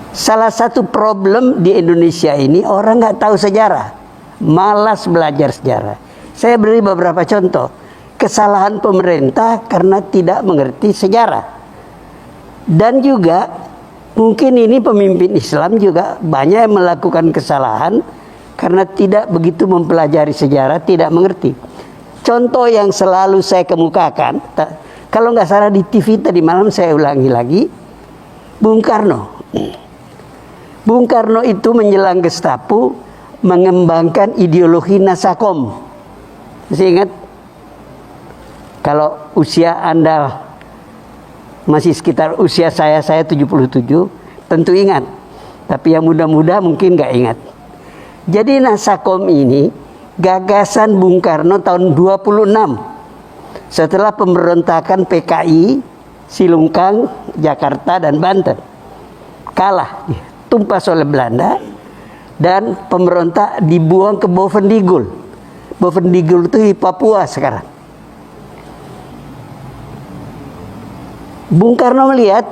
Salah satu problem di Indonesia ini orang nggak tahu sejarah, malas belajar sejarah. Saya beri beberapa contoh kesalahan pemerintah karena tidak mengerti sejarah. Dan juga mungkin ini pemimpin Islam juga banyak yang melakukan kesalahan karena tidak begitu mempelajari sejarah, tidak mengerti. Contoh yang selalu saya kemukakan, kalau nggak salah di TV tadi malam saya ulangi lagi, Bung Karno. Bung Karno itu menjelang Gestapo mengembangkan ideologi Nasakom. Masih ingat? Kalau usia Anda masih sekitar usia saya 77, tentu ingat. Tapi yang muda-muda mungkin nggak ingat. Jadi Nasakom ini gagasan Bung Karno tahun 26. Setelah pemberontakan PKI, Silungkang, Jakarta, dan Banten. Kalah, tumpas oleh Belanda. Dan pemberontak dibuang ke Bovendigul. Bovendigul itu di Papua sekarang. Bung Karno melihat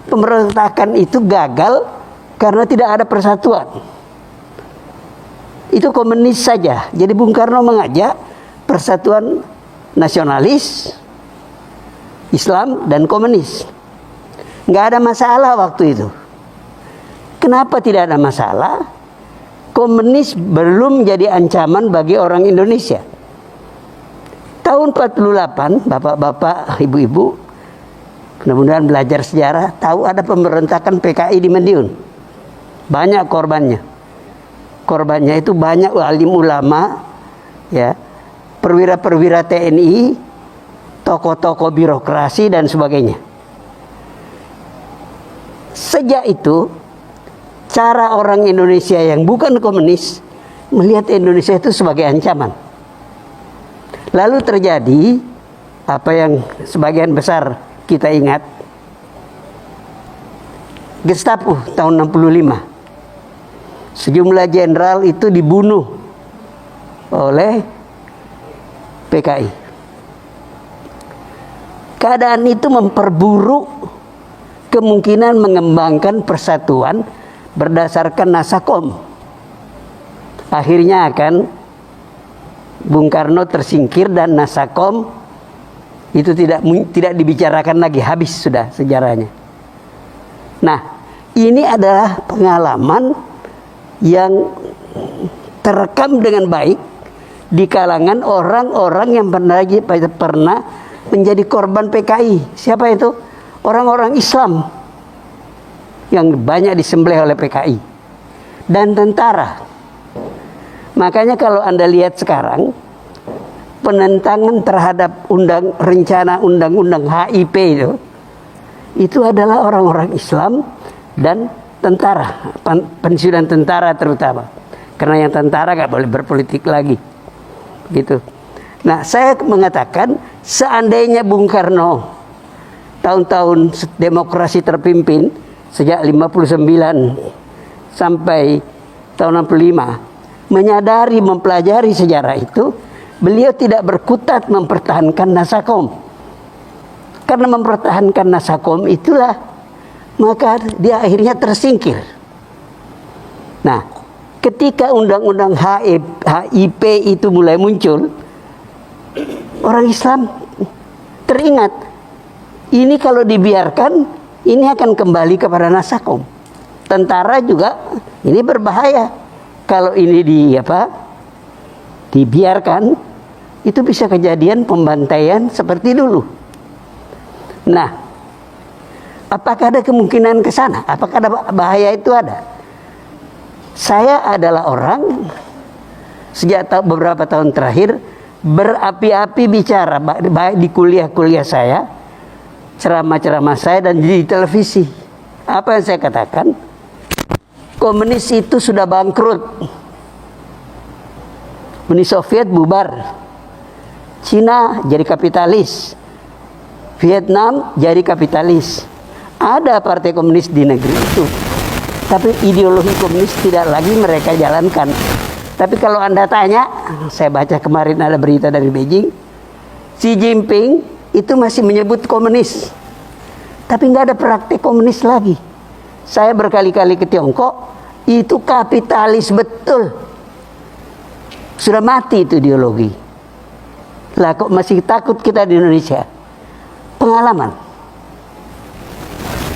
pemberontakan itu gagal karena tidak ada persatuan. Itu komunis saja. Jadi Bung Karno mengajak persatuan nasionalis, Islam, dan komunis. Nggak ada masalah waktu itu. Kenapa tidak ada masalah? Komunis belum jadi ancaman bagi orang Indonesia. Tahun 48, bapak-bapak, ibu-ibu, mudah-mudahan belajar sejarah, tahu ada pemberontakan PKI di Madiun. Banyak korbannya. Korbannya itu banyak alim ulama, ya, perwira-perwira TNI, tokoh-tokoh birokrasi, dan sebagainya. Sejak itu, cara orang Indonesia yang bukan komunis melihat Indonesia itu sebagai ancaman. Lalu terjadi apa yang sebagian besar kita ingat, Gestapo tahun 65. Sejumlah jenderal itu dibunuh oleh PKI. Keadaan itu memperburuk kemungkinan mengembangkan persatuan berdasarkan Nasakom. Akhirnya akan Bung Karno tersingkir dan Nasakom itu tidak dibicarakan lagi, habis sudah sejarahnya. Nah, ini adalah pengalaman yang terekam dengan baik di kalangan orang-orang yang pernah menjadi korban PKI. Siapa itu? Orang-orang Islam yang banyak disembelih oleh PKI dan tentara. Makanya kalau Anda lihat sekarang penentangan terhadap rencana undang-undang HIP itu adalah orang-orang Islam dan tentara, pensiunan tentara terutama, karena yang tentara nggak boleh berpolitik lagi, gitu. Nah, saya mengatakan seandainya Bung Karno tahun-tahun demokrasi terpimpin sejak 59 sampai tahun 65 menyadari, mempelajari sejarah itu, beliau tidak berkutat mempertahankan Nasakom. Karena mempertahankan Nasakom itulah maka dia akhirnya tersingkir. Nah, ketika undang-undang HIP itu mulai muncul, orang Islam teringat, ini kalau dibiarkan ini akan kembali kepada Nasakom. Tentara juga ini berbahaya. Kalau ini dibiarkan, itu bisa kejadian pembantaian seperti dulu. Nah, apakah ada kemungkinan ke sana? Apakah ada bahaya itu ada? Saya adalah orang sejak beberapa tahun terakhir berapi-api bicara, baik di kuliah-kuliah saya, ceramah-ceramah saya, dan di televisi. Apa yang saya katakan? Komunis itu sudah bangkrut. Uni Soviet bubar. Cina jadi kapitalis. Vietnam jadi kapitalis. Ada partai komunis di negeri itu. Tapi ideologi komunis tidak lagi mereka jalankan. Tapi kalau Anda tanya, saya baca kemarin ada berita dari Beijing, Xi Jinping itu masih menyebut komunis. Tapi nggak ada praktik komunis lagi. Saya berkali-kali ke Tiongkok, itu kapitalis betul. Sudah mati itu ideologi. Lah kok masih takut kita di Indonesia?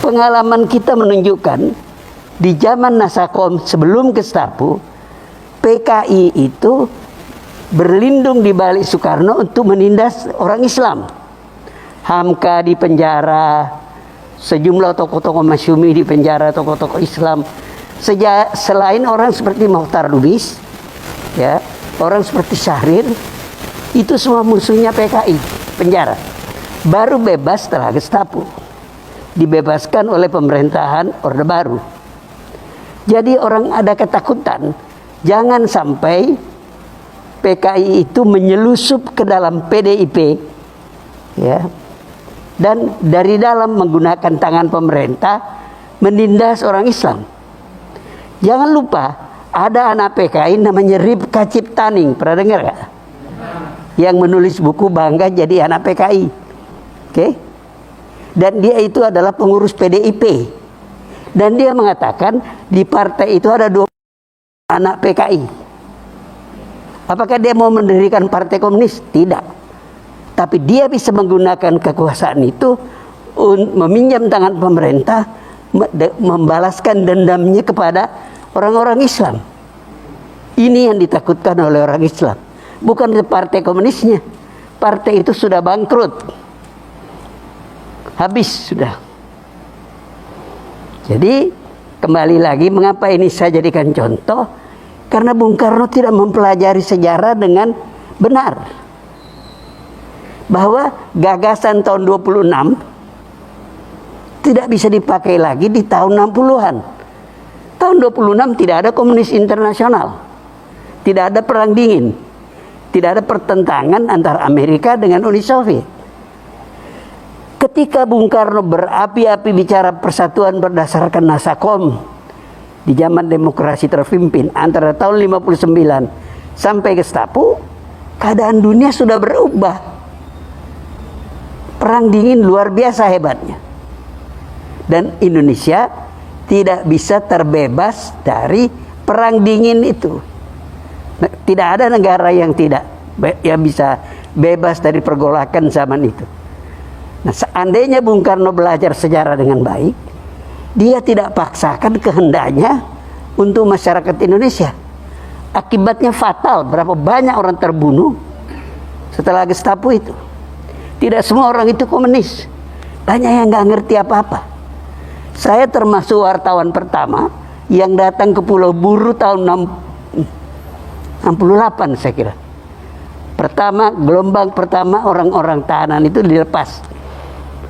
Pengalaman kita menunjukkan di zaman Nasakom sebelum Gestapo, PKI itu berlindung di balik Soekarno untuk menindas orang Islam. Hamka di penjara, sejumlah tokoh-tokoh Masyumi di penjara, tokoh-tokoh Islam. Selain orang seperti Mokhtar Lubis, ya, orang seperti Syahrir, itu semua musuhnya PKI, penjara. Baru bebas setelah Gestapo, dibebaskan oleh pemerintahan Orde Baru. Jadi orang ada ketakutan, jangan sampai PKI itu menyelusup ke dalam PDIP, ya, dan dari dalam menggunakan tangan pemerintah menindas orang Islam. Jangan lupa ada anak PKI namanya Ripka Ciptaning, pernah dengar gak? Yang menulis buku Bangga Jadi Anak PKI, oke? Dan dia itu adalah pengurus PDIP, dan dia mengatakan di partai itu ada 2 anak PKI. Apakah dia mau mendirikan partai komunis? Tidak. Tapi dia bisa menggunakan kekuasaan itu meminjam tangan pemerintah, membalaskan dendamnya kepada orang-orang Islam. Ini yang ditakutkan oleh orang Islam, bukan partai komunisnya. Partai itu sudah bangkrut, habis sudah. Jadi kembali lagi, mengapa ini saya jadikan contoh? Karena Bung Karno tidak mempelajari sejarah dengan benar, bahwa gagasan tahun 26 tidak bisa dipakai lagi di tahun 60-an. Tahun 26 tidak ada komunis internasional, tidak ada perang dingin, tidak ada pertentangan antara Amerika dengan Uni Soviet. Ketika Bung Karno berapi-api bicara persatuan berdasarkan Nasakom di zaman demokrasi terpimpin antara tahun 59 sampai Gestapo, keadaan dunia sudah berubah. Perang dingin luar biasa hebatnya. Dan Indonesia tidak bisa terbebas dari perang dingin itu. Tidak ada negara yang bisa bebas dari pergolakan zaman itu. Nah, seandainya Bung Karno belajar sejarah dengan baik, dia tidak paksakan kehendaknya untuk masyarakat Indonesia. Akibatnya fatal. Berapa banyak orang terbunuh setelah Gestapo itu. Tidak semua orang itu komunis. Banyak yang nggak ngerti apa-apa. Saya termasuk wartawan pertama yang datang ke Pulau Buru tahun 68 saya kira. Gelombang pertama orang-orang tahanan itu dilepas.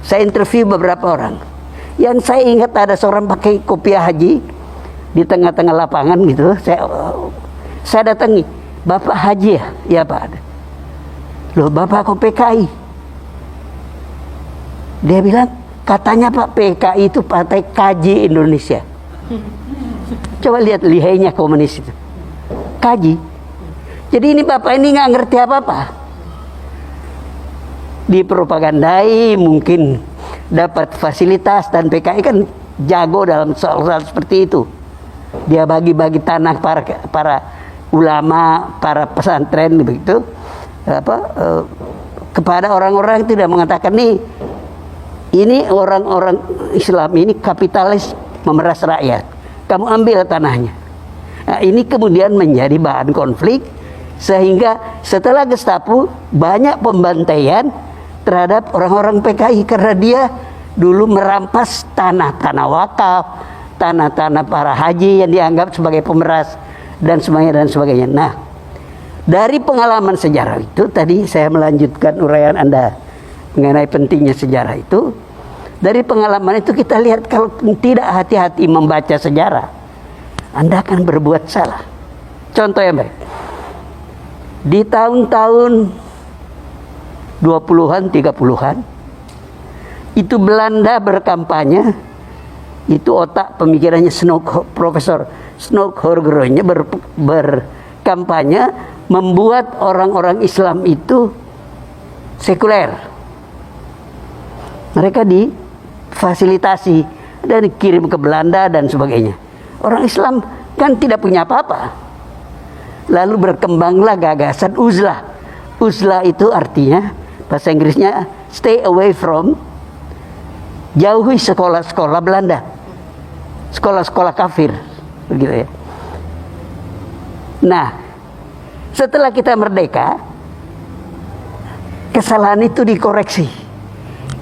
Saya interview beberapa orang. Yang saya ingat ada seorang pakai kopiah haji di tengah-tengah lapangan gitu. Saya datangi, Bapak Haji ya? Ya Pak. Loh, Bapak kok PKI? Dia bilang, katanya Pak, PKI itu Partai Kaji Indonesia. Coba lihat lihainya komunis itu. Kaji. Jadi ini Bapak ini nggak ngerti apa-apa. Dipropagandai, mungkin dapat fasilitas, dan PKI kan jago dalam soal-soal seperti itu. Dia bagi-bagi tanah para ulama, para pesantren begitu, kepada orang-orang yang tidak mengatakan ini orang-orang Islam ini kapitalis memeras rakyat. Kamu ambil tanahnya. Nah, ini kemudian menjadi bahan konflik, sehingga setelah Gestapo banyak pembantaian terhadap orang-orang PKI karena dia dulu merampas tanah-tanah wakaf, tanah-tanah para haji yang dianggap sebagai pemeras dan sebagainya. Nah, dari pengalaman sejarah itu tadi saya melanjutkan uraian Anda mengenai pentingnya sejarah itu. Dari pengalaman itu kita lihat kalau tidak hati-hati membaca sejarah, Anda akan berbuat salah. Contoh yang baik. Di tahun-tahun 20-an, 30-an, itu Belanda berkampanye, itu otak pemikirannya Profesor Snoeck-Horgeroonya berkampanye membuat orang-orang Islam itu sekuler. Mereka difasilitasi dan dikirim ke Belanda dan sebagainya. Orang Islam kan tidak punya apa-apa. Lalu berkembanglah gagasan uzlah. Uzlah itu artinya bahasa Inggrisnya stay away from, jauhi sekolah-sekolah Belanda, sekolah-sekolah kafir, begitu ya. Nah, setelah kita merdeka, kesalahan itu dikoreksi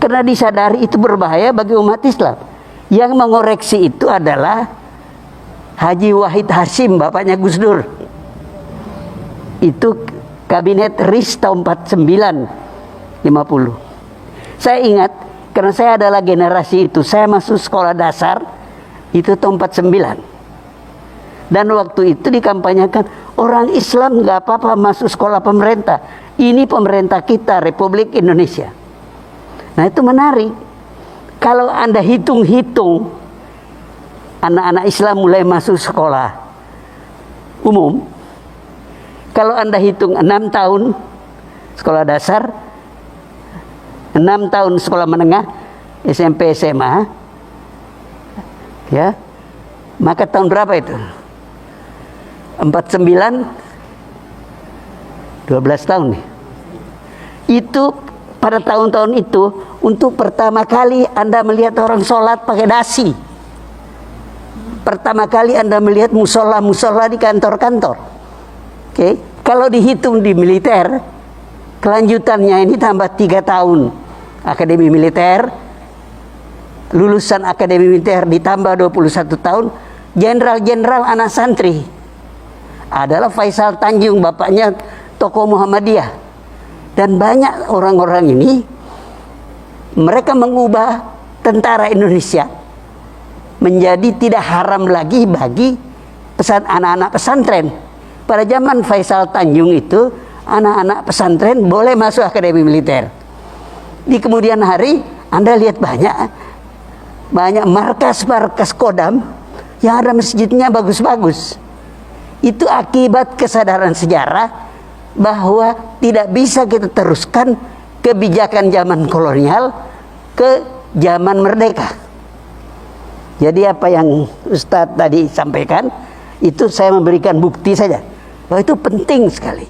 karena disadari itu berbahaya bagi umat Islam. Yang mengoreksi itu adalah Haji Wahid Hasyim, bapaknya Gus Dur. Itu kabinet RIS tahun 49-50. Saya ingat karena saya adalah generasi itu. Saya masuk sekolah dasar itu tahun 49. Dan waktu itu dikampanyekan orang Islam nggak apa-apa masuk sekolah pemerintah. Ini pemerintah kita, Republik Indonesia. Nah, itu menarik. Kalau Anda hitung-hitung anak-anak Islam mulai masuk sekolah umum, kalau Anda hitung 6 tahun sekolah dasar, 6 tahun sekolah menengah, SMP, SMA, ya, maka tahun berapa itu? 49, 12 tahun nih. Itu pada tahun-tahun itu untuk pertama kali Anda melihat orang sholat pakai dasi. Pertama kali Anda melihat musola-musola di kantor-kantor. Oke, kalau dihitung di militer, kelanjutannya ini tambah 3 tahun akademi militer, lulusan akademi militer ditambah 21 tahun, jenderal-jenderal anak santri adalah Faisal Tanjung, bapaknya tokoh Muhammadiyah. Dan banyak orang-orang ini, mereka mengubah tentara Indonesia menjadi tidak haram lagi bagi anak-anak pesantren. Pada zaman Faisal Tanjung itu, anak-anak pesantren boleh masuk akademi militer. Di kemudian hari, Anda lihat banyak markas-markas Kodam yang ada masjidnya bagus-bagus. Itu akibat kesadaran sejarah bahwa tidak bisa kita teruskan kebijakan zaman kolonial ke zaman merdeka. Jadi apa yang Ustadz tadi sampaikan, itu saya memberikan bukti saja bahwa itu penting sekali.